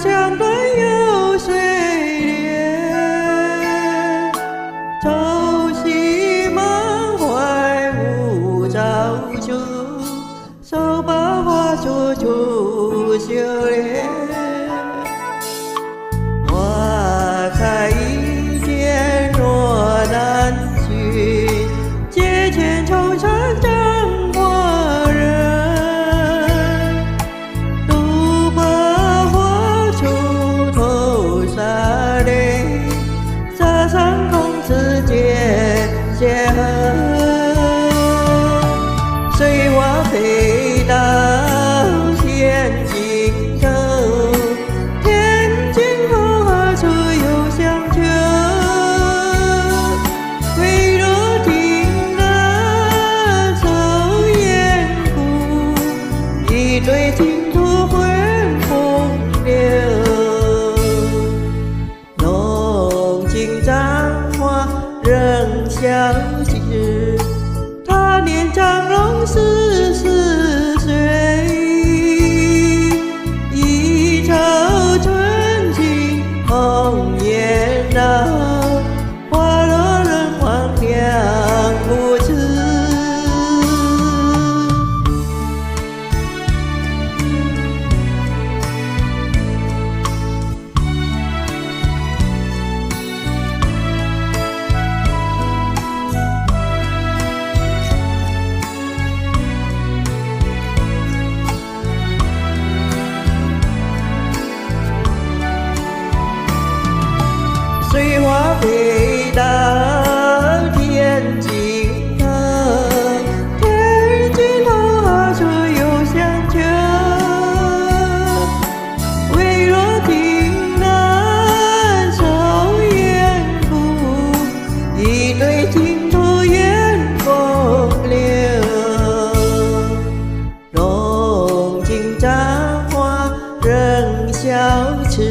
像端游水莲，朝夕满怀无招处，手把花处处修炼。花开一天若难寻，阶前重山真花人。独把花出头洒泪，洒上空此间血痕。水花飞到天尽头，天尽头何处有香丘？微若听得抽烟鼓，一对净土混风流。浓情簪花仍相知，他年长龙14岁，一朝春尽红颜老，花落人亡两不知。水花飞到天尽头，天尽头何处有香丘？微若听得抽烟鼓，一对净土烟风流。浓情簪花仍相持，